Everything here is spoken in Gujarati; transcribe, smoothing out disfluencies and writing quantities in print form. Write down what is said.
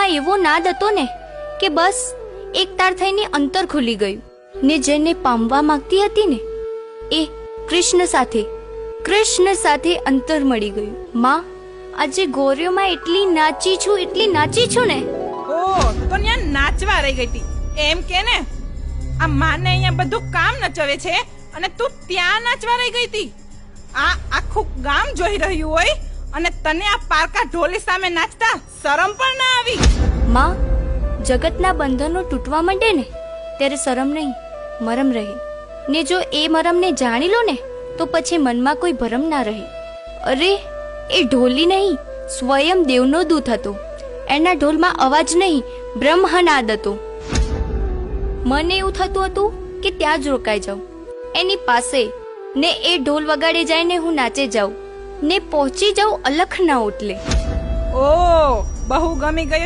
ઢોલમાં એવો નાદ હતો ને કે બસ એક તાર થઈને અંતર ખુલી ગયું ને જેને પામવા માંગતી હતી ને એ કૃષ્ણ સાથે અંતર મળી ગયું. માં, આજે ગોરીઓમાં એટલી નાચી છું ને. ઓ તો ત્યાં નાચવા રહી ગઈ હતી એમ કે ને? આ માને અહીંયા બધું કામ નચવે છે અને તું ત્યાં નાચવા રહી ગઈ હતી. આ આખું ગામ જોઈ રહ્યું હોય અને તને આ પારકા ઢોલી સામે નાચતા શરમ પણ ના આવી? માં, જગતના બંધનો તૂટવા માંડે ને ત્યારે શરમ નહીં, મરમ રહે ને જો એ મરમને જાણી લો ને તો પછી મનમાં કોઈ ભરમ ના રહે. અરે, એ ઢોલી નહીં, સ્વયં દેવનો દૂત હતો. એના ઢોલમાં અવાજ નહીં, બ્રહ્મનાદ હતો. મને એવું થતું હતું કે ત્યાં જ રોકાઈ જાઉં એની પાસે ને એ ઢોલ વગાડે જાયને હું નાચે જાઉં ને પહોંચી જાઉં અલખના ઓટલે. ઓ બહુ ગમી ગયું.